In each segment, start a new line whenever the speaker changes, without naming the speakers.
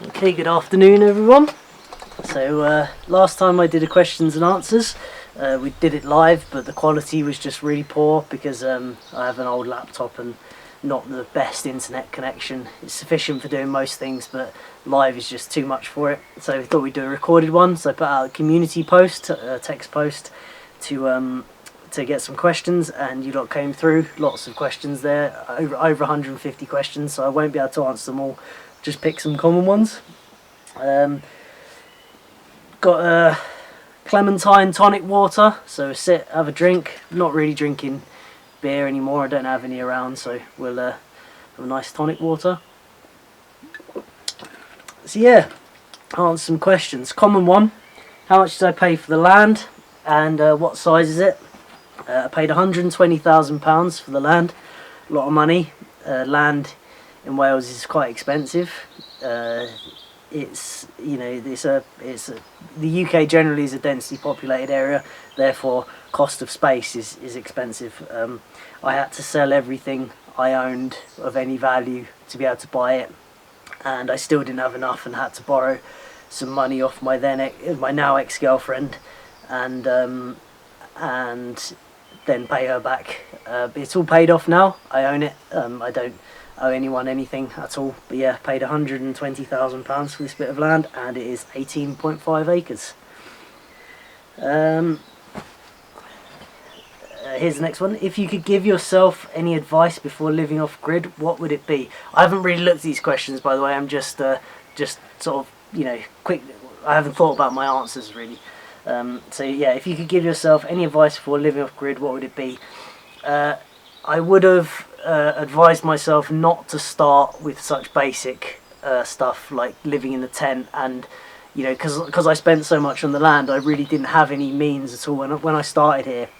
Okay, good afternoon everyone. So last time I did a questions and answers, we did it live, but the quality was just really poor because I have an old laptop and not the best internet connection. It's sufficient for doing most things, but live is just too much for it. So we thought we'd do a recorded one, so I put out a community post, a text post, to get some questions, and you lot came through. Lots of questions there, over 150 questions, so I won't be able to answer them all. Just pick some common ones. Got a clementine tonic water, so sit, have a drink. Not really drinking beer anymore, I don't have any around, so we'll have a nice tonic water. So yeah, answer some questions. Common one: how much did I pay for the land, and what size is it? I paid £120,000 for the land. A lot of money. Land in Wales is quite expensive. It's, you know, the UK generally is a densely populated area, therefore cost of space is expensive. I had to sell everything I owned of any value to be able to buy it, and I still didn't have enough and had to borrow some money off my now ex-girlfriend, and then pay her back. It's all paid off now. I own it. I don't owe anyone anything at all. But yeah, paid £120,000 for this bit of land, and it is 18.5 acres. Here's the next one. If you could give yourself any advice before living off grid, what would it be? I haven't really looked at these questions, by the way. I'm just sort of, you know, quick. I haven't thought about my answers really. So yeah, if you could give yourself any advice before living off grid, what would it be? I would have advised myself not to start with such basic stuff like living in the tent, and you know, because I spent so much on the land, I really didn't have any means at all. When I started here,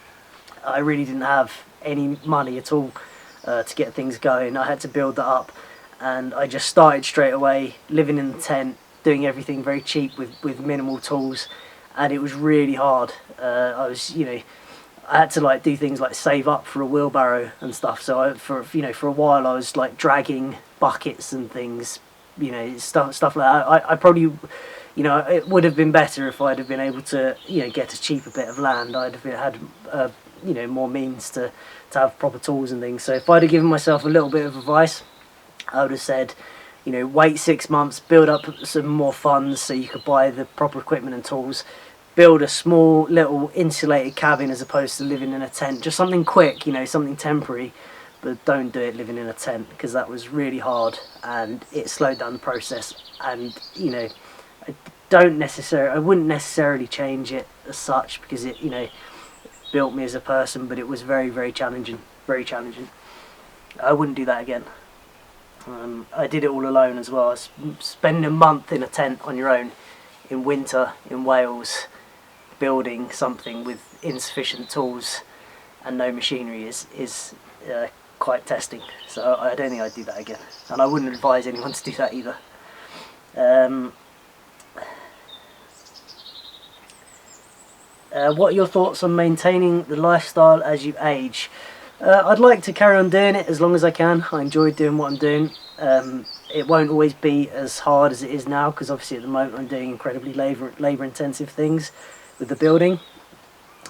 I really didn't have any money at all to get things going. I had to build that up, and I just started straight away living in the tent, doing everything very cheap with minimal tools. And it was really hard. I had to like do things like save up for a wheelbarrow and stuff. So for a while I was like dragging buckets and things, you know, stuff like that. I probably, you know, it would have been better if I'd have been able to, you know, get a cheaper bit of land. I'd have had you know, more means to have proper tools and things. So if I'd have given myself a little bit of advice, I would have said, you know, wait 6 months, build up some more funds so you could buy the proper equipment and tools. Build a small little insulated cabin as opposed to living in a tent. Just something quick, you know, something temporary, but don't do it living in a tent, because that was really hard and it slowed down the process. And you know, I wouldn't necessarily change it as such, because it, you know, built me as a person, but it was very, very challenging, very challenging. I wouldn't do that again. I did it all alone as well. Spending a month in a tent on your own in winter in Wales, building something with insufficient tools and no machinery is quite testing. So I don't think I'd do that again, and I wouldn't advise anyone to do that either. What are your thoughts on maintaining the lifestyle as you age? I'd like to carry on doing it as long as I can. I enjoy doing what I'm doing. It won't always be as hard as it is now, because obviously at the moment I'm doing incredibly labour intensive things with the building.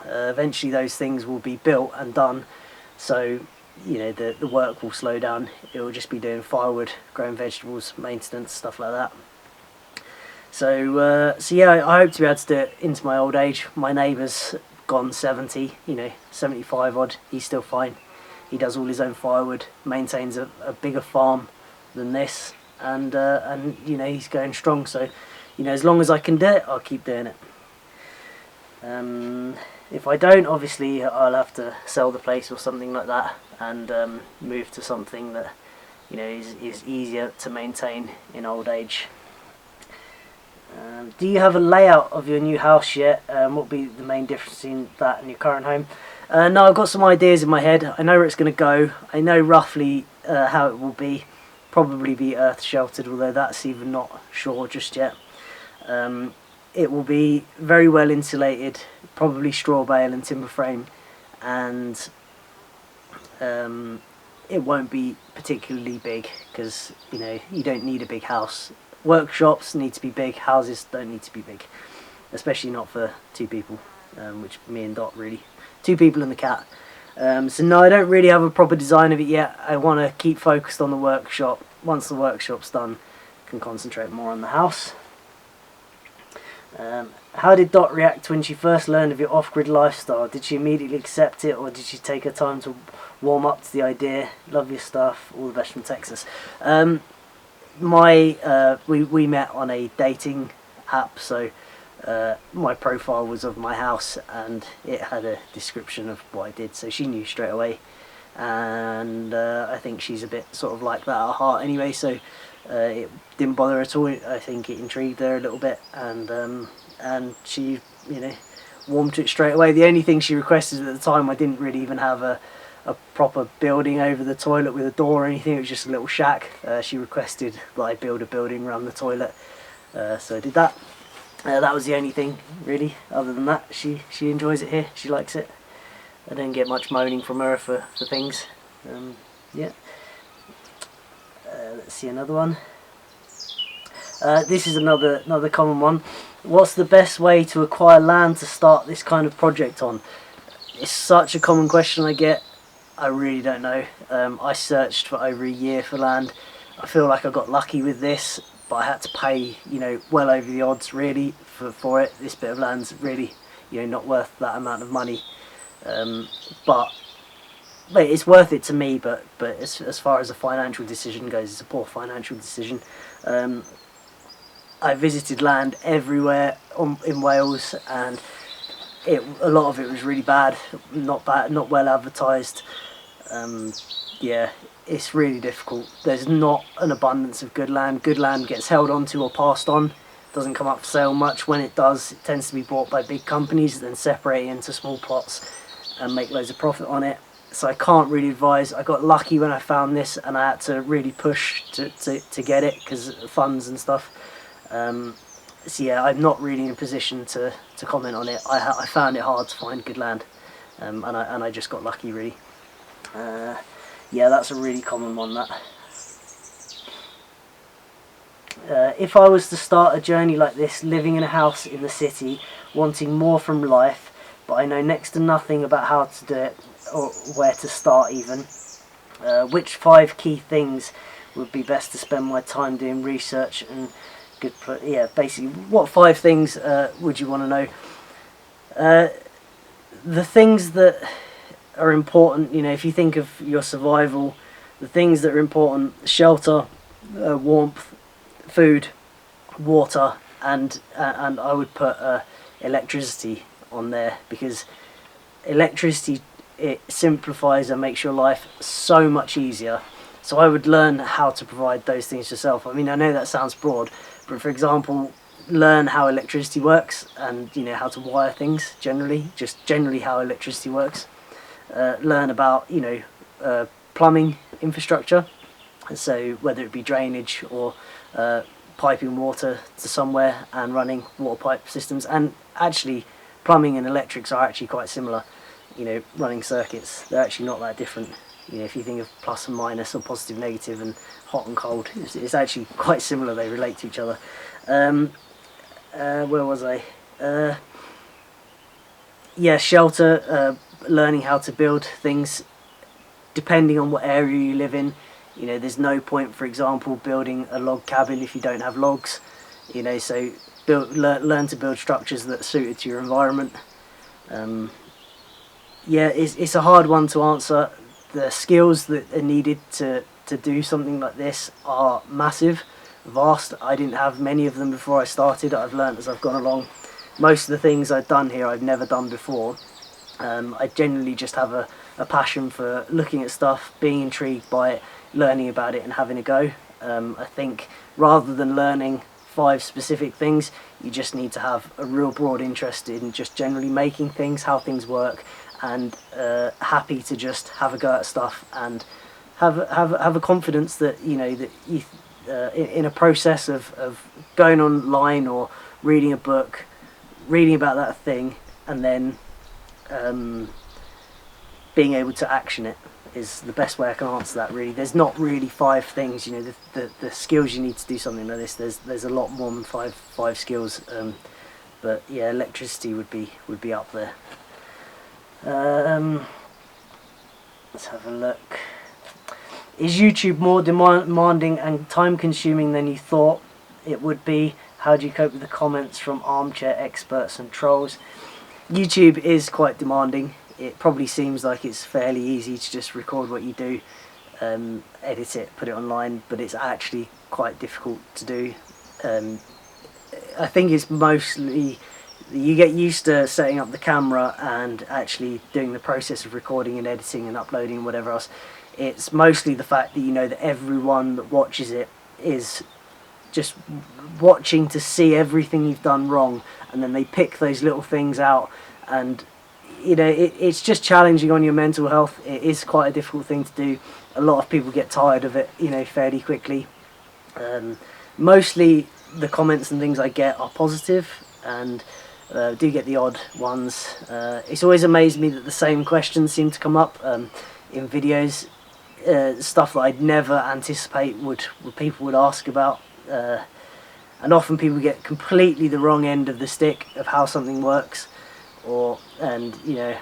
Eventually those things will be built and done, so you know, the work will slow down. It will just be doing firewood, growing vegetables, maintenance, stuff like that. So yeah, I hope to be able to do it into my old age. My neighbour's gone 70, you know, 75 odd. He's still fine. He does all his own firewood, maintains a bigger farm than this, and you know, he's going strong. So you know, as long as I can do it, I'll keep doing it. If I don't, obviously I'll have to sell the place or something like that, and move to something that, you know, is easier to maintain in old age. Do you have a layout of your new house yet? What would be the main difference in that and your current home? No, I've got some ideas in my head. I know where it's going to go. I know roughly how it will be. Probably be earth sheltered, although that's even not sure just yet. It will be very well insulated, probably straw bale and timber frame, and it won't be particularly big, because you know, you don't need a big house Workshops need to be big, houses don't need to be big, especially not for 2 people, which me and Dot really. 2 people and the cat. So no, I don't really have a proper design of it yet. I want to keep focused on the workshop. Once the workshop's done, I can concentrate more on the house. How did Dot react when she first learned of your off-grid lifestyle? Did she immediately accept it, or did she take her time to warm up to the idea? Love your stuff. All the best from Texas. We met on a dating app, so my profile was of my house and it had a description of what I did, so she knew straight away. And I think she's a bit sort of like that at heart anyway, so it didn't bother her at all. I think it intrigued her a little bit, and she, you know, warmed to it straight away. The only thing she requested at the time, I didn't really even have a proper building over the toilet with a door or anything. It was just a little shack. She requested that I build a building around the toilet, so I did that. That was the only thing really. Other than that, she enjoys it here. She likes it. I don't get much moaning from her for things. Yeah. Let's see another one. This is another common one. What's the best way to acquire land to start this kind of project on? It's such a common question I get. I really don't know. I searched for over a year for land. I feel like I got lucky with this, but I had to pay, you know, well over the odds really for it. This bit of land's really, you know, not worth that amount of money. But it's worth it to me. But as far as a financial decision goes, it's a poor financial decision. I visited land everywhere in Wales, and a lot of it was really bad, not well advertised. Yeah, it's really difficult. There's not an abundance of good land. Good land gets held onto or passed on. Doesn't come up for sale much. When it does, it tends to be bought by big companies, then separate into small plots and make loads of profit on it. So I can't really advise. I got lucky when I found this, and I had to really push to get it because of funds and stuff. So yeah, I'm not really in a position to comment on it. I found it hard to find good land, and I just got lucky really. Yeah, that's a really common one, that. If I was to start a journey like this, living in a house in the city, wanting more from life, but I know next to nothing about how to do it or where to start even, which 5 key things would be best to spend my time doing research and yeah, basically, what 5 things would you want to know? The things that are important, you know, if you think of your survival, the things that are important: shelter, warmth, food, water, and I would put electricity on there, because electricity, it simplifies and makes your life so much easier. So I would learn how to provide those things yourself. I mean, I know that sounds broad, but for example, learn how electricity works, and you know, how to wire things generally, just generally how electricity works. Learn about, you know, plumbing infrastructure, so whether it be drainage or piping water to somewhere and running water pipe systems. And actually, plumbing and electrics are actually quite similar. You know, running circuits, they're actually not that different. You know, if you think of plus and minus or positive, negative, and hot and cold, it's actually quite similar. They relate to each other. Where was I? Yeah, shelter. Learning how to build things depending on what area you live in. You know, there's no point, for example, building a log cabin if you don't have logs. You know, so learn to build structures that are suited to your environment. Yeah, it's a hard one to answer. The skills that are needed to do something like this are massive, vast. I didn't have many of them before I started. I've learned as I've gone along. Most of the things I've done here I've never done before. I generally just have a passion for looking at stuff, being intrigued by it, learning about it and having a go. I think rather than learning 5 specific things, you just need to have a real broad interest in just generally making things, how things work, and happy to just have a go at stuff and have a confidence that, you know, that you, in a process of going online or reading a book, reading about that thing, and then being able to action it is the best way I can answer that. Really, there's not really 5 things. You know, the skills you need to do something like this. There's a lot more than five skills. But yeah, electricity would be up there. Let's have a look. Is YouTube more demanding and time-consuming than you thought it would be? How do you cope with the comments from armchair experts and trolls? YouTube is quite demanding. It probably seems like it's fairly easy to just record what you do, edit it, put it online, but it's actually quite difficult to do. I think it's mostly you get used to setting up the camera and actually doing the process of recording and editing and uploading and whatever else. It's mostly the fact that you know that everyone that watches it is just watching to see everything you've done wrong, and then they pick those little things out, and you know it's just challenging on your mental health. It is quite a difficult thing to do. A lot of people get tired of it, you know, fairly quickly. Mostly the comments and things I get are positive, and do get the odd ones. It's always amazed me that the same questions seem to come up in videos, stuff that I'd never anticipate people would ask about, and often people get completely the wrong end of the stick of how something works, and you know,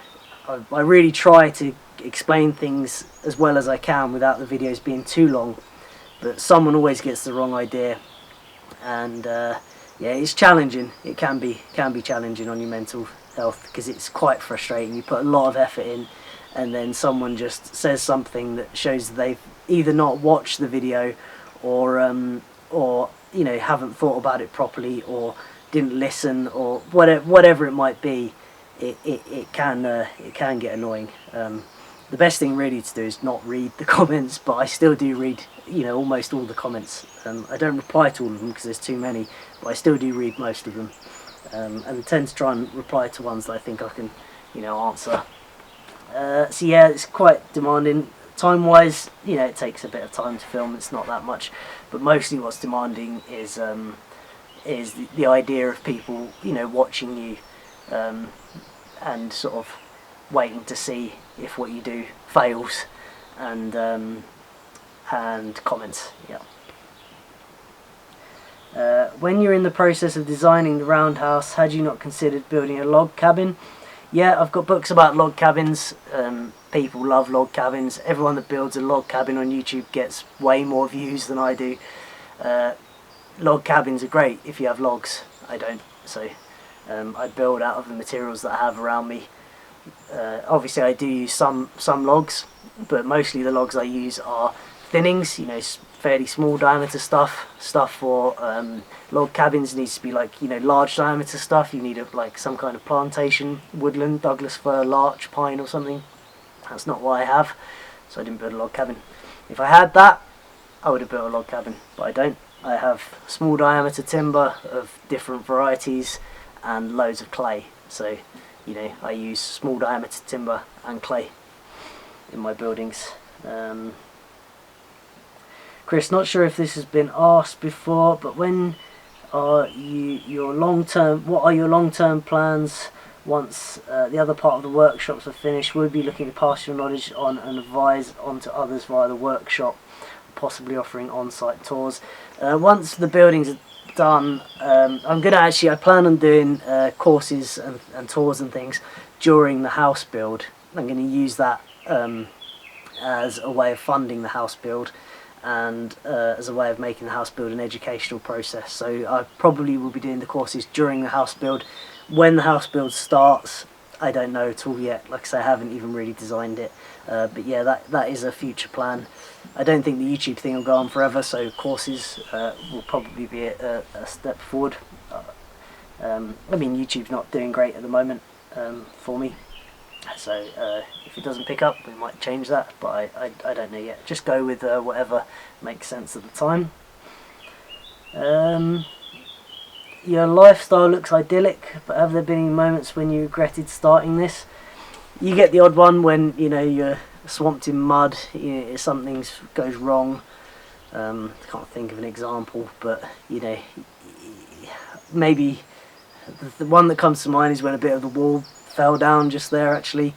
I really try to explain things as well as I can without the videos being too long, but someone always gets the wrong idea, and yeah, it's challenging. It can be challenging on your mental health because it's quite frustrating. You put a lot of effort in, and then someone just says something that shows that they've either not watched the video, or you know, haven't thought about it properly, or didn't listen, or whatever it might be. It can get annoying. The best thing really to do is not read the comments, but I still do read, you know, almost all the comments. I don't reply to all of them because there's too many, but I still do read most of them, and tend to try and reply to ones that I think I can, you know, answer. So yeah, it's quite demanding. Time-wise, you know, it takes a bit of time to film. It's not that much, but mostly what's demanding is the idea of people, you know, watching you, and sort of waiting to see if what you do fails, and comments. Yeah. When you're in the process of designing the roundhouse, had you not considered building a log cabin? Yeah, I've got books about log cabins. People love log cabins. Everyone that builds a log cabin on YouTube gets way more views than I do. Log cabins are great if you have logs. I don't, so I build out of the materials that I have around me. Obviously I do use some logs, but mostly the logs I use are thinnings, you know, fairly small diameter stuff for log cabins. Needs to be like, you know, large diameter stuff. You need like some kind of plantation, woodland, Douglas fir, larch, pine or something. That's not what I have, so I didn't build a log cabin. If I had that, I would have built a log cabin, but I don't. I have small diameter timber of different varieties and loads of clay, so you know, I use small diameter timber and clay in my buildings. Chris, not sure if this has been asked before, but when are your long-term plans once the other part of the workshops are finished? We'll be looking to pass your knowledge on and advise on to others via the workshop, possibly offering on-site tours. Once the buildings are done, I plan on doing courses and tours and things during the house build. I'm going to use that as a way of funding the house build, and as a way of making the house build an educational process. So I probably will be doing the courses during the house build. When the house build starts, I don't know at all yet. Like I say, I haven't even really designed it, but yeah, that is a future plan. I don't think the YouTube thing will go on forever, so courses will probably be a step forward. I mean, YouTube's not doing great at the moment for me, so if it doesn't pick up, we might change that, but I don't know yet. Just go with whatever makes sense at the time. Your lifestyle looks idyllic, but have there been any moments when you regretted starting this? You get the odd one when, you know, you're swamped in mud, something goes wrong. I can't think of an example, but you know, maybe the one that comes to mind is when a bit of the wall fell down just there actually.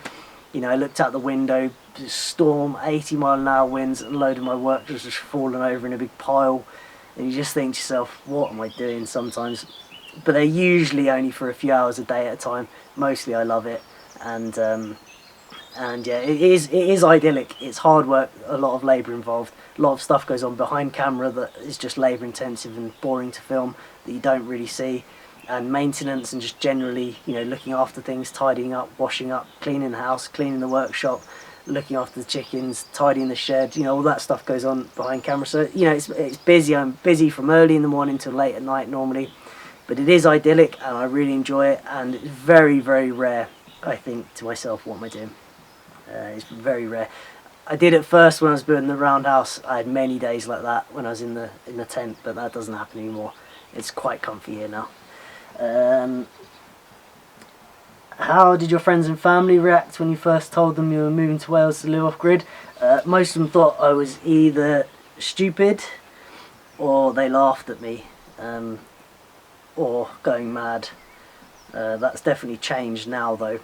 You know, I looked out the window, storm, 80-mile-an-hour winds, and a load of my work was just fallen over in a big pile. And you just think to yourself, what am I doing sometimes? But they're usually only for a few hours a day at a time. Mostly I love it. And yeah, it is idyllic. It's hard work, a lot of labour involved. A lot of stuff goes on behind camera that is just labour intensive and boring to film that you don't really see. And maintenance and just generally, you know, looking after things, tidying up, washing up, cleaning the house, cleaning the workshop, looking after the chickens, tidying the shed, you know, all that stuff goes on behind camera. So, you know, it's busy. I'm busy from early in the morning till late at night normally. But it is idyllic and I really enjoy it, and it's very, very rare, I think, to myself, what am I doing? It's very rare. I did at first when I was building the roundhouse. I had many days like that when I was in the tent, but that doesn't happen anymore. It's quite comfy here now. How did your friends and family react when you first told them you were moving to Wales to live off-grid? Most of them thought I was either stupid or they laughed at me, or going mad. That's definitely changed now though.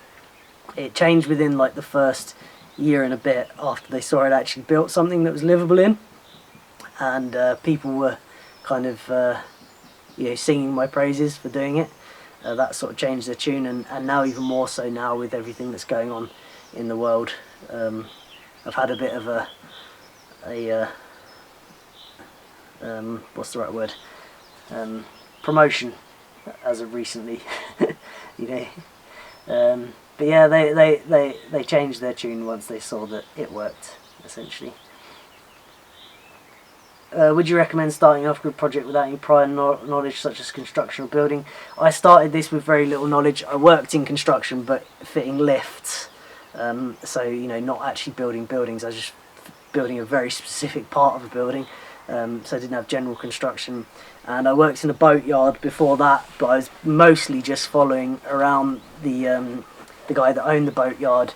It changed within like the first year and a bit after they saw I'd actually built something that was livable in, and people were kind of you know, singing my praises for doing it. That sort of changed their tune, and now even more so now with everything that's going on in the world. I've had a bit of a what's the right word? Promotion as of recently, you know. But yeah, they changed their tune once they saw that it worked, essentially. Would you recommend starting an off-grid project without any prior knowledge such as construction or building? I started this with very little knowledge. I worked in construction but fitting lifts, so you know, not actually building buildings. I was just building a very specific part of a building, so I didn't have general construction. And I worked in a boatyard before that, but I was mostly just following around the guy that owned the boatyard.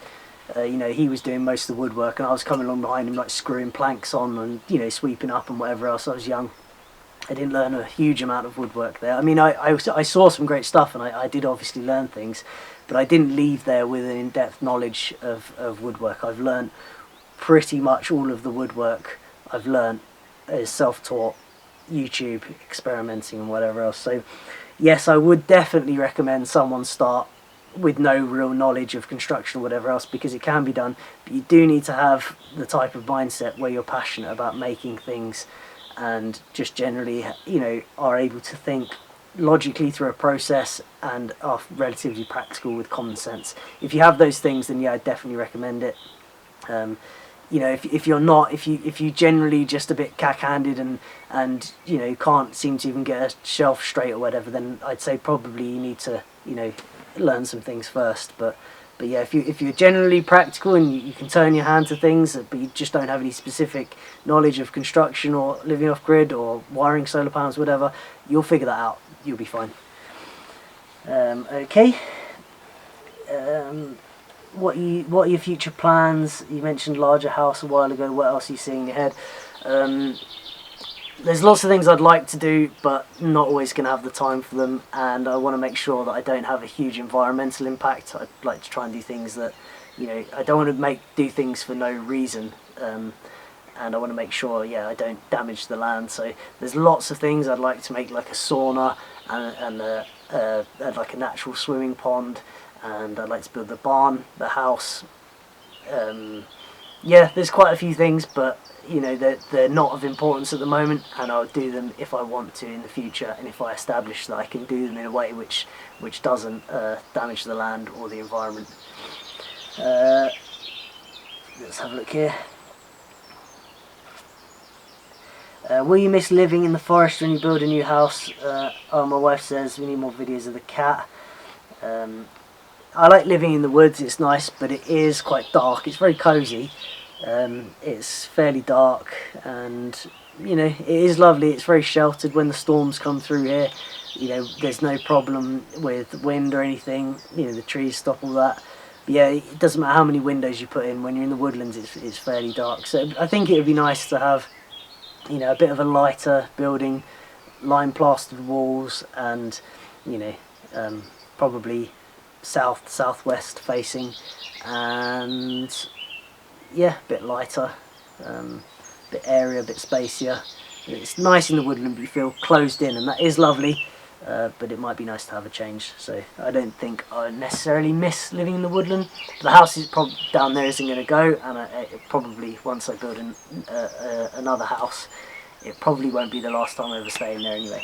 You know, he was doing most of the woodwork and I was coming along behind him like screwing planks on and, you know, sweeping up and whatever else. I was young. I didn't learn a huge amount of woodwork there. I mean, I saw some great stuff and I did obviously learn things, but I didn't leave there with an in-depth knowledge of woodwork. I've learned pretty much all of the woodwork I've learned is self-taught, YouTube, experimenting and whatever else. So yes, I would definitely recommend someone start with no real knowledge of construction or whatever else, because it can be done, but you do need to have the type of mindset where you're passionate about making things and just generally, you know, are able to think logically through a process and are relatively practical with common sense. If you have those things, then yeah, I'd definitely recommend it. You know, if you're not, if you generally just a bit cack-handed and you know, can't seem to even get a shelf straight or whatever, then I'd say probably you need to, you know, learn some things first. But yeah, if you're generally practical and you can turn your hand to things, but you just don't have any specific knowledge of construction or living off grid or wiring solar panels, whatever, you'll figure that out. You'll be fine. Okay. What are your future plans? You mentioned larger house a while ago. What else are you seeing in your head? There's lots of things I'd like to do, but not always going to have the time for them, and I want to make sure that I don't have a huge environmental impact. I'd like to try and do things that, you know, I don't want to do things for no reason, and I want to make sure, yeah, I don't damage the land. So there's lots of things I'd like to make, like a sauna and like a natural swimming pond, and I'd like to build the barn, the house. Yeah, there's quite a few things, but you know, they're not of importance at the moment, and I'll do them if I want to in the future, and if I establish that I can do them in a way which doesn't damage the land or the environment. Let's have a look here. Will you miss living in the forest when you build a new house? Oh, my wife says we need more videos of the cat. I like living in the woods, it's nice, but it is quite dark. It's very cosy. It's fairly dark, and you know, it is lovely. It's very sheltered when the storms come through here. You know, there's no problem with wind or anything. You know, the trees stop all that. But yeah, it doesn't matter how many windows you put in. When you're in the woodlands, it's fairly dark. So I think it would be nice to have, you know, a bit of a lighter building, lime plastered walls, and you know, probably southwest facing, and yeah, a bit lighter, bit airier, a bit spacier. It's nice in the woodland, but you feel closed in, and that is lovely. But it might be nice to have a change. So I don't think I necessarily miss living in the woodland. The house is down there isn't going to go, and it probably, once I build another house, it probably won't be the last time I ever stay in there anyway.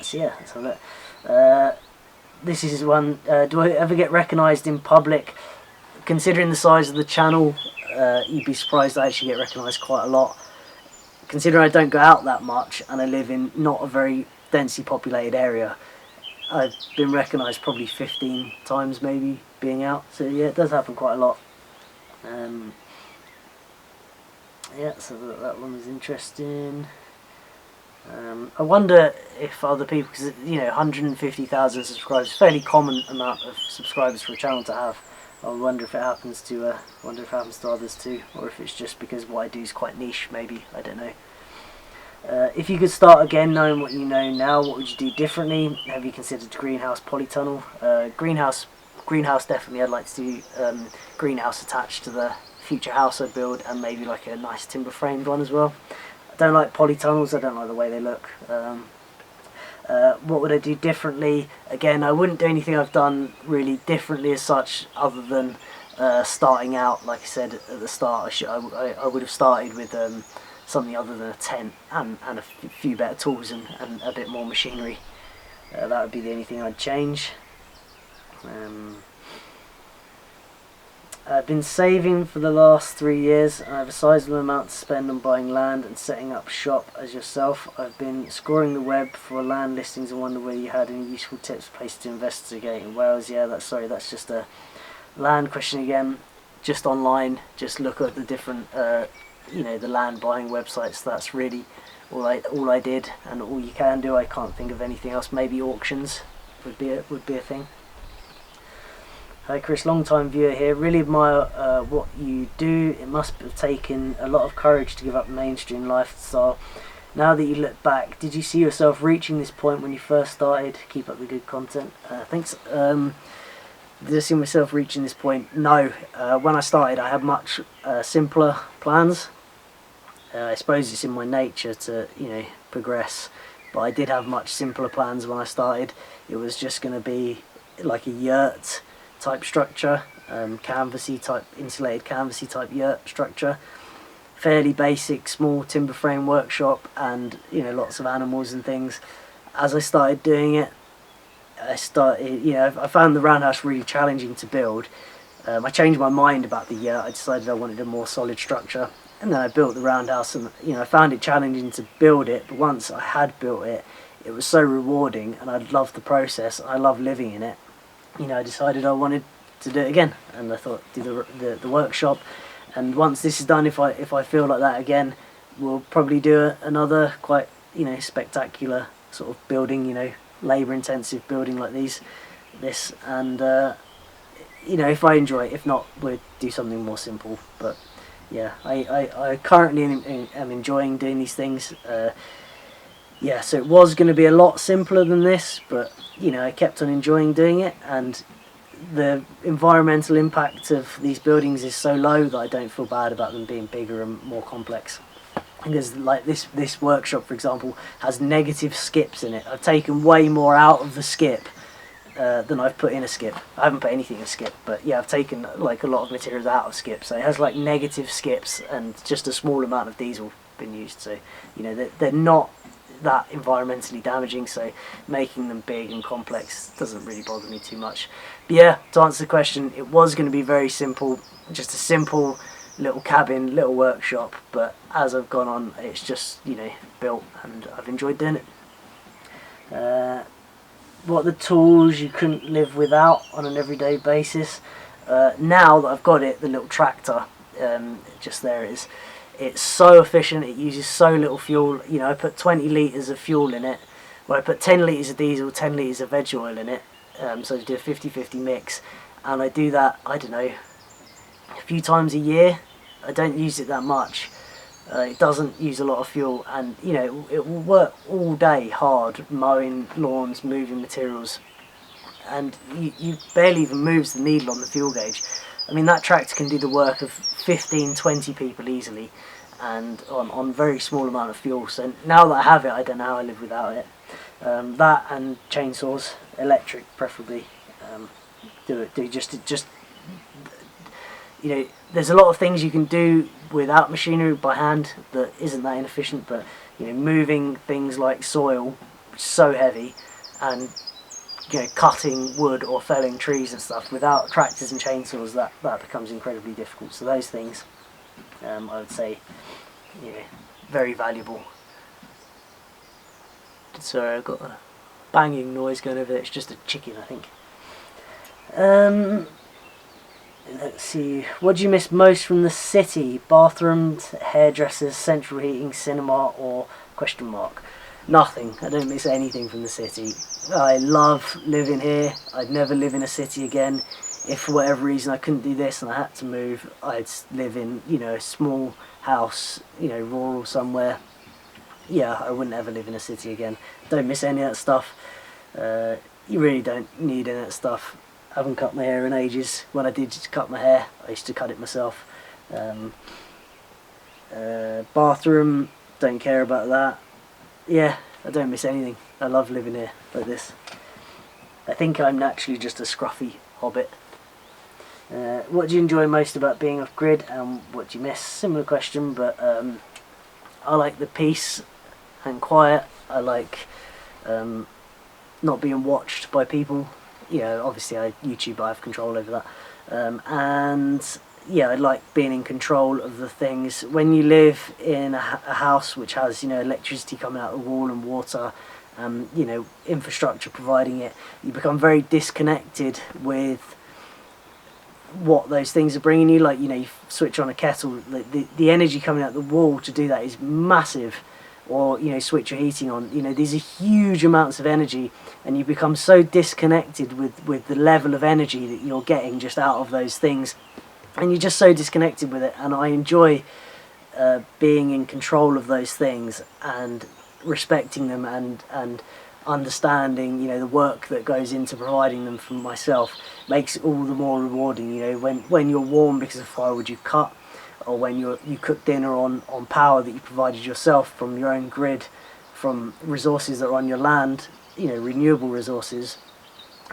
So yeah, let's have a look. This is one. Do I ever get recognised in public? Considering the size of the channel, you'd be surprised I actually get recognised quite a lot. Considering I don't go out that much and I live in not a very densely populated area, I've been recognised probably 15 times maybe being out. So yeah, it does happen quite a lot. Yeah, so that one was interesting. I wonder if other people, because 150,000 subscribers, fairly common amount of subscribers for a channel to have. I wonder if it happens to others too, or if it's just because what I do is quite niche. Maybe, I don't know. If you could start again, knowing what you know now, what would you do differently? Have you considered greenhouse polytunnel? Greenhouse definitely. I'd like to do greenhouse attached to the future house I build, and maybe like a nice timber framed one as well. I don't like polytunnels. I don't like the way they look. What would I do differently? Again, I wouldn't do anything I've done really differently as such, other than starting out. Like I said at the start, I would have started with something other than a tent and a few better tools and a bit more machinery. That would be the only thing I'd change. I've been saving for the last 3 years, and I have a sizable amount to spend on buying land and setting up shop as yourself. I've been scoring the web for land listings and wonder whether you had any useful tips places to investigate in Wales. Yeah, that's just a land question again. Just online, just look at the different the land buying websites. That's really all I did, and all you can do. I can't think of anything else. Maybe auctions would be a thing. Hi Chris, long time viewer here. Really admire what you do. It must have taken a lot of courage to give up mainstream lifestyle. Now that you look back, did you see yourself reaching this point when you first started? Keep up the good content. Thanks. Did I see myself reaching this point? No. When I started, I had much simpler plans. I suppose it's in my nature to progress, but I did have much simpler plans when I started. It was just going to be like a yurt type structure, insulated canvasy type yurt structure, fairly basic small timber frame workshop, and lots of animals and things. As I started doing it, I found the roundhouse really challenging to build. I changed my mind about the yurt. I decided I wanted a more solid structure, and then I built the roundhouse, and I found it challenging to build it, but once I had built it, it was so rewarding, and I loved the process. I love living in it. I decided I wanted to do it again, and I thought do the workshop. And once this is done, if I feel like that again, we'll probably do another quite spectacular sort of building, labour intensive building like this. And if I enjoy it, if not, we'll do something more simple. But yeah, I currently am enjoying doing these things. Yeah, so it was going to be a lot simpler than this, but I kept on enjoying doing it, and the environmental impact of these buildings is so low that I don't feel bad about them being bigger and more complex. Because like this workshop, for example, has negative skips in it. I've taken way more out of the skip than I've put in a skip. I haven't put anything in a skip, but yeah, I've taken like a lot of materials out of skip, so it has like negative skips and just a small amount of diesel been used. So they're not that environmentally damaging, so making them big and complex doesn't really bother me too much. But yeah, to answer the question, it was going to be very simple, just a simple little cabin, little workshop, but as I've gone on, it's just built, and I've enjoyed doing it. What are the tools you couldn't live without on an everyday basis? Now that I've got it, the little tractor, just there it is. It's so efficient, it uses so little fuel. I put 20 litres of fuel in it. Well, I put 10 litres of diesel, 10 litres of veg oil in it. So I do a 50-50 mix. And I do that, I don't know, a few times a year. I don't use it that much. It doesn't use a lot of fuel. And, it will work all day hard, mowing lawns, moving materials. and you barely even moves the needle on the fuel gauge. I mean, that tractor can do the work of 15, 20 people easily, and on very small amount of fuel. So now that I have it, I don't know how I live without it. That and chainsaws, electric preferably. Just you know, there's a lot of things you can do without machinery by hand that isn't that inefficient, but you know, moving things like soil, which is so heavy, and you know, cutting wood or felling trees and stuff without tractors and chainsaws, that becomes incredibly difficult. So those things, I would say, you know, very valuable. Sorry, I've got a banging noise going over there. It's just a chicken, I think. Let's see. What do you miss most from the city? Bathrooms, hairdressers, central heating, cinema, or question mark? Nothing. I don't miss anything from the city. I love living here. I'd never live in a city again. If for whatever reason I couldn't do this and I had to move, I'd live in, you know, a small house, you know, rural somewhere. Yeah, I wouldn't ever live in a city again. Don't miss any of that stuff. You really don't need any of that stuff. I haven't cut my hair in ages. When I did just cut my hair, I used to cut it myself. Bathroom, don't care about that. Yeah, I don't miss anything. I love living here like this. I think I'm naturally just a scruffy hobbit. What do you enjoy most about being off-grid, and what do you miss? Similar question, but I like the peace and quiet. I like not being watched by people. You know, obviously YouTube, I have control over that. And yeah, I like being in control of the things. When you live in a house which has, you know, electricity coming out of the wall and water, you know, infrastructure providing it, you become very disconnected with what those things are bringing you. Like, you know, you switch on a kettle, the energy coming out the wall to do that is massive. Or, you know, switch your heating on, you know, these are huge amounts of energy, and you become so disconnected with the level of energy that you're getting just out of those things, and you're just so disconnected with it. And I enjoy being in control of those things and respecting them, and understanding, you know, the work that goes into providing them for myself makes it all the more rewarding. You know, when you're warm because of firewood you cut, or when you cook dinner on power that you provided yourself from your own grid, from resources that are on your land, you know, renewable resources.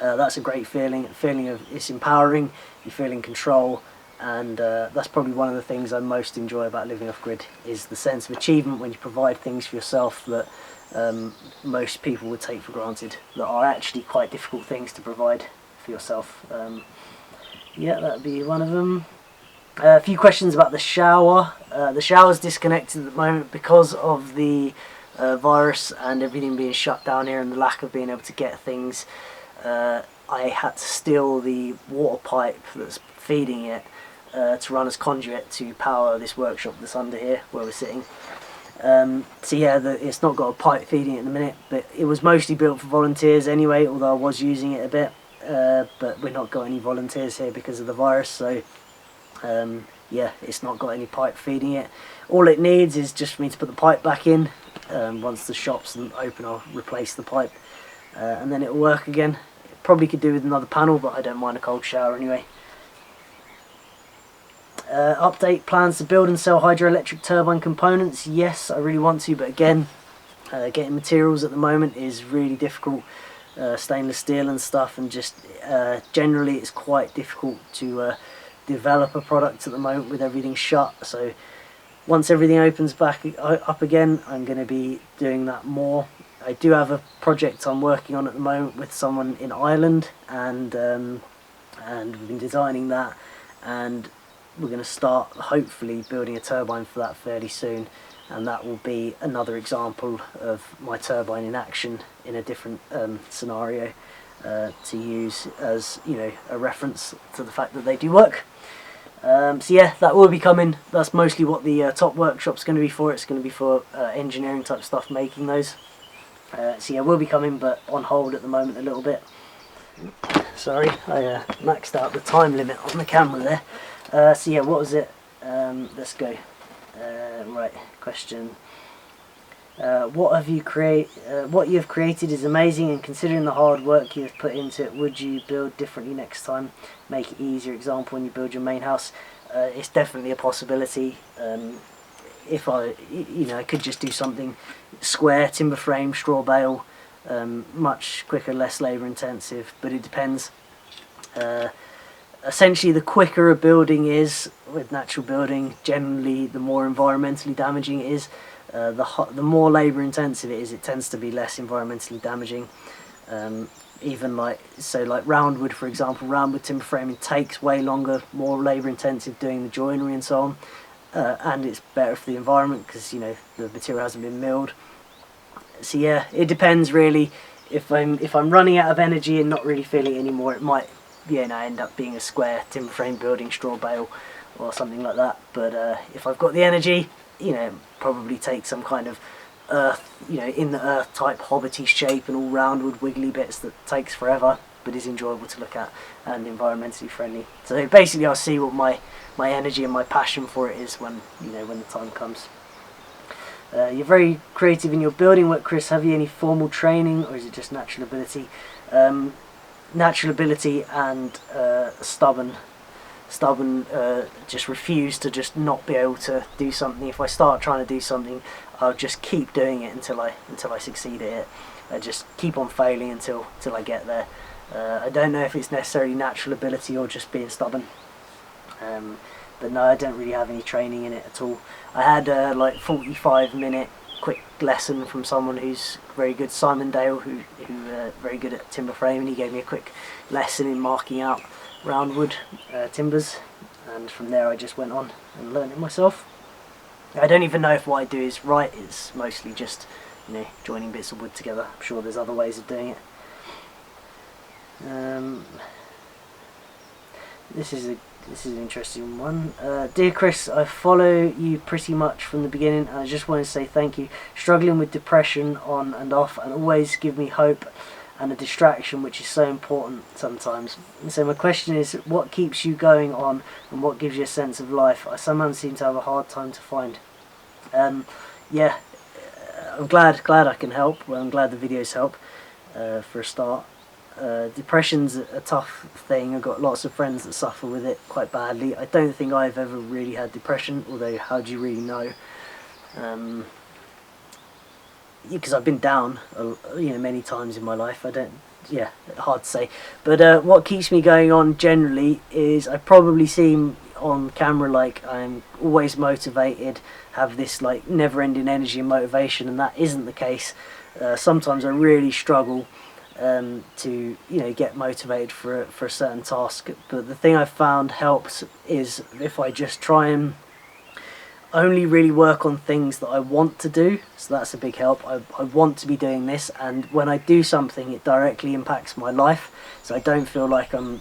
That's a great feeling of, it's empowering, you feel in control, and that's probably one of the things I most enjoy about living off-grid, is the sense of achievement when you provide things for yourself that most people would take for granted, that are actually quite difficult things to provide for yourself. Yeah, that'd be one of them. A few questions about the shower. The shower's disconnected at the moment because of the virus and everything being shut down here and the lack of being able to get things. I had to steal the water pipe that's feeding it to run as conduit to power this workshop that's under here where we're sitting. So yeah, it's not got a pipe feeding it at the minute, but it was mostly built for volunteers anyway, although I was using it a bit. But we've not got any volunteers here because of the virus, so yeah, it's not got any pipe feeding it. All it needs is just for me to put the pipe back in. Once the shop's open, I'll replace the pipe, and then it'll work again. Probably could do with another panel, but I don't mind a cold shower anyway. Update plans to build and sell hydroelectric turbine components. Yes, I really want to, but again, getting materials at the moment is really difficult. Stainless steel and stuff, and just generally it's quite difficult to develop a product at the moment with everything shut. So once everything opens back up again, I'm going to be doing that more. I do have a project I'm working on at the moment with someone in Ireland, and we've been designing that, and we're going to start hopefully building a turbine for that fairly soon, and that will be another example of my turbine in action in a different scenario, to use as, you know, a reference to the fact that they do work. So yeah, that will be coming. That's mostly what the top workshop's going to be for. It's going to be for engineering type stuff, making those. So yeah, will be coming, but on hold at the moment a little bit. Sorry, I maxed out the time limit on the camera there. So yeah, what was it? Let's go. Right, question. What you have created is amazing, and considering the hard work you have put into it, would you build differently next time? Make it easier. Example, when you build your main house, it's definitely a possibility. If I could just do something square, timber frame, straw bale, much quicker, less labour intensive, but it depends. Essentially, the quicker a building is with natural building, generally the more environmentally damaging it is. The more labour intensive it is, it tends to be less environmentally damaging. Even like roundwood, for example, roundwood timber framing takes way longer, more labour intensive doing the joinery and so on, and it's better for the environment because the material hasn't been milled. So yeah, it depends really. If I'm running out of energy and not really feeling it anymore, it might end up being a square timber frame building, straw bale or something like that. But if I've got the energy, probably take some kind of earth, in the earth type hobbity shape and all roundwood wiggly bits that takes forever but is enjoyable to look at and environmentally friendly. So basically I'll see what my energy and my passion for it is when the time comes. You're very creative in your building work, Chris. Have you any formal training, or is it just natural ability? Natural ability and stubborn, just refuse to just not be able to do something. If I start trying to do something, I'll just keep doing it until I succeed at it. I just keep on failing until I get there. I don't know if it's necessarily natural ability or just being stubborn. But no, I don't really have any training in it at all. I had a 45-minute quick lesson from someone who's very good, Simon Dale, who very good at timber framing. He gave me a quick lesson in marking out roundwood timbers, and from there I just went on and learned it myself. I don't even know if what I do is right. It's mostly just joining bits of wood together. I'm sure there's other ways of doing it. This is an interesting one. Dear Chris, I follow you pretty much from the beginning, and I just want to say thank you. Struggling with depression on and off, and always give me hope and a distraction, which is so important sometimes. And so my question is, what keeps you going on, and what gives you a sense of life? I sometimes seem to have a hard time to find. Yeah, I'm glad I can help. Well, I'm glad the videos help for a start. Depression's a tough thing. I've got lots of friends that suffer with it quite badly. I don't think I've ever really had depression, although how do you really know? Because I've been down many times in my life. Hard to say. But what keeps me going on generally is I probably seem on camera like I'm always motivated, have this never-ending energy and motivation, and that isn't the case. Sometimes I really struggle to get motivated for a certain task, but the thing I've found helps is if I just try and only really work on things that I want to do. So that's a big help. I want to be doing this, and when I do something it directly impacts my life, so I don't feel like I'm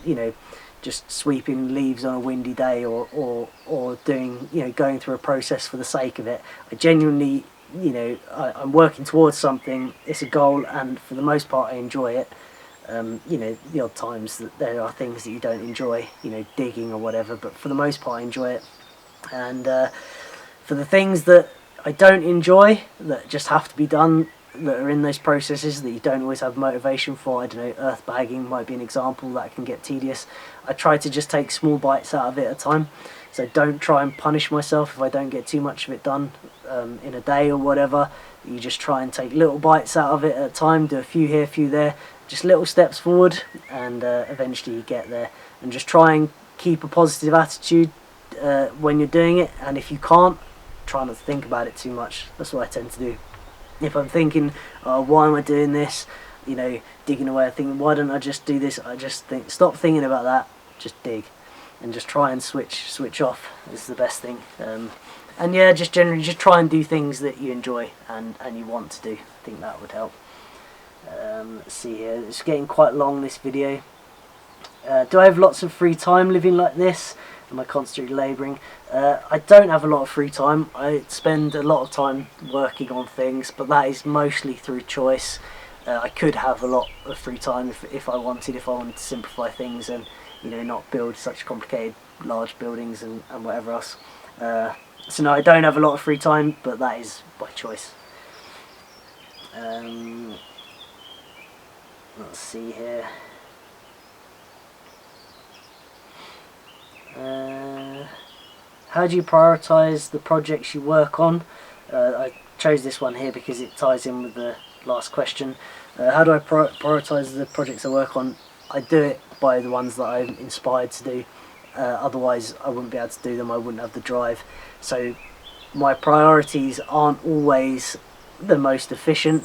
just sweeping leaves on a windy day or doing going through a process for the sake of it. I genuinely I'm working towards something. It's a goal, and for the most part I enjoy it. The odd times that there are things that you don't enjoy, digging or whatever, but for the most part I enjoy it. And for the things that I don't enjoy, that just have to be done, that are in those processes that you don't always have motivation for, I don't know, earth bagging might be an example, that can get tedious. I try to just take small bites out of it at a time, so don't try and punish myself if I don't get too much of it done in a day or whatever. You just try and take little bites out of it at a time, do a few here, a few there, just little steps forward, and eventually you get there. And just try and keep a positive attitude when you're doing it, and if you can't, try not to think about it too much. That's what I tend to do. If I'm thinking, oh, why am I doing this, digging away, I think, why don't I just do this, I just think, stop thinking about that, just dig, and just try and switch off is the best thing. And yeah, just generally just try and do things that you enjoy and you want to do. I think that would help. Let's see here, it's getting quite long, this video. Do I have lots of free time living like this? Am I constantly labouring? I don't have a lot of free time. I spend a lot of time working on things, but that is mostly through choice. I could have a lot of free time if I wanted to simplify things and not build such complicated large buildings and whatever else. So no, I don't have a lot of free time, but that is by choice. Let's see here. How do you prioritise the projects you work on? I chose this one here because it ties in with the last question. How do I prioritise the projects I work on? I do it by the ones that I'm inspired to do. Otherwise I wouldn't be able to do them, I wouldn't have the drive. So my priorities aren't always the most efficient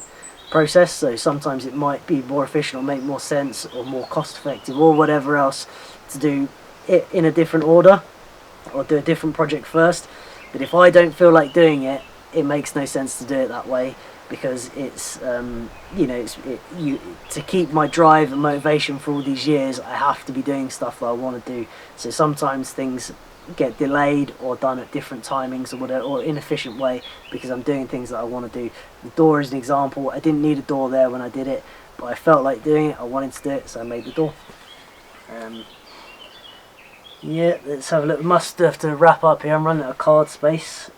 process, so sometimes it might be more efficient or make more sense or more cost effective or whatever else to do it in a different order or do a different project first. But if I don't feel like doing it, it makes no sense to do it that way, because it's you know, to keep my drive and motivation for all these years, I have to be doing stuff that I want to do. So sometimes things get delayed or done at different timings or whatever, or inefficient way, because I'm doing things that I want to do. The door is an example. I didn't need a door there when I did it, but I felt like doing it, I wanted to do it, so I made the door. Yeah, let's have a look. Must have to wrap up here, I'm running out of card space.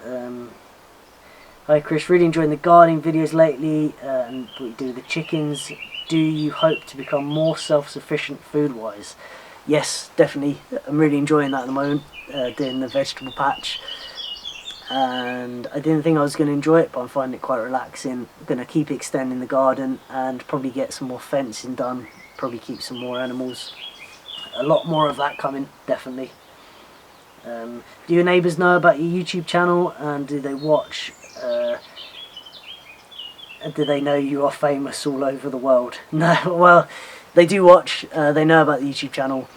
Hi Chris, really enjoying the gardening videos lately and what you do with the chickens. Do you hope to become more self-sufficient food-wise? Yes, definitely. I'm really enjoying that at the moment, doing the vegetable patch. And I didn't think I was going to enjoy it, but I'm finding it quite relaxing. I'm going to keep extending the garden and probably get some more fencing done. Probably keep some more animals. A lot more of that coming, definitely. Do your neighbours know about your YouTube channel, and do they watch? Do they know you are famous all over the world? No, well, they do watch. They know about the YouTube channel.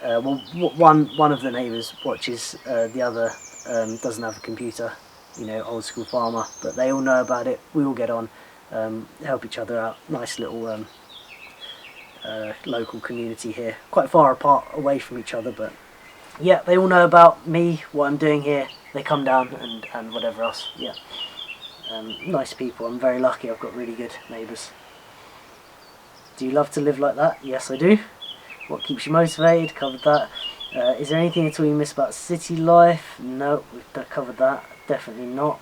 Well, one of the neighbours watches. The other doesn't have a computer. You know, old school farmer. But they all know about it. We all get on, help each other out. Nice little local community here. Quite far apart, away from each other, but yeah, they all know about me, what I'm doing here. They come down and whatever else. Yeah. Nice people. I'm very lucky. I've got really good neighbours. Do you love to live like that? Yes, I do. What keeps you motivated? Covered that. Is there anything at all you miss about city life? No, we've covered that. Definitely not.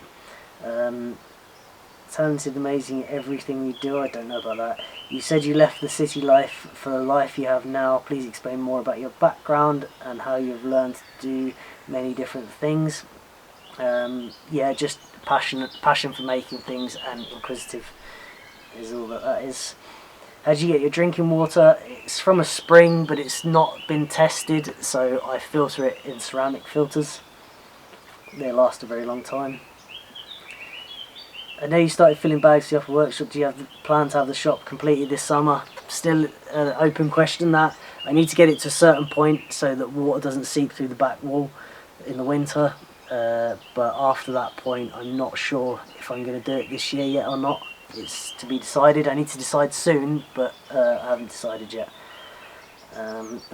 Talented, amazing at everything you do. I don't know about that. You said you left the city life for the life you have now. Please explain more about your background and how you've learned to do many different things. Yeah, just passion for making things, and inquisitive is all that is. How do you get your drinking water? It's from a spring, but it's not been tested, so I filter it in ceramic filters. They last a very long time. I know you started filling bags for the upper workshop. Do you have the plan to have the shop completed this summer? Still an open question that. I need to get it to a certain point so that water doesn't seep through the back wall in the winter. But after that point, I'm not sure if I'm going to do it this year yet or not. It's to be decided. I need to decide soon, but I haven't decided yet.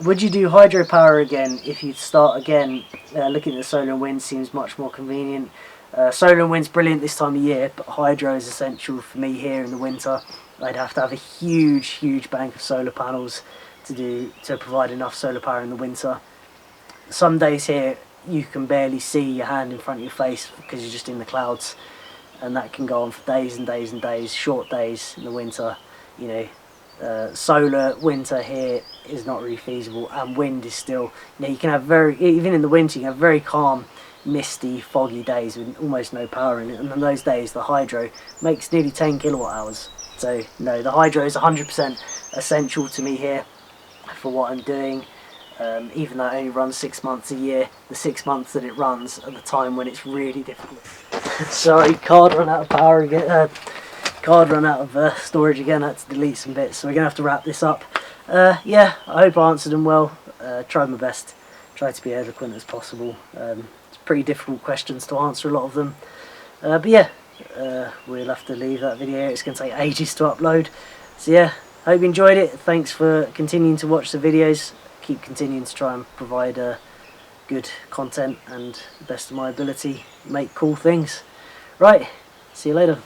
Would you do hydropower again if you start again? Looking at the solar and wind seems much more convenient. Solar and wind's brilliant this time of year, but hydro is essential for me here in the winter. I'd have to have a huge bank of solar panels to provide enough solar power in the winter. Some days here you can barely see your hand in front of your face because you're just in the clouds, and that can go on for days and days and days. Short days in the winter, you know. Solar winter here is not really feasible, and wind is still, you know, you can have even in the winter you can have very calm, misty, foggy days with almost no power in it, and on those days the hydro makes nearly 10 kilowatt hours. So no, the hydro is 100% essential to me here for what I'm doing. Even though it only runs 6 months a year, the 6 months that it runs are the time when it's really difficult. Sorry, card run out of power again. Card run out of storage again. I had to delete some bits, so we're gonna have to wrap this up. Yeah, I hope I answered them well. Tried my best. Tried to be eloquent as possible. It's pretty difficult questions to answer, a lot of them. But yeah, we'll have to leave that video. It's going to take ages to upload. So yeah, hope you enjoyed it. Thanks for continuing to watch the videos. Keep continuing to try and provide good content and the best of my ability. Make cool things. Right, see you later.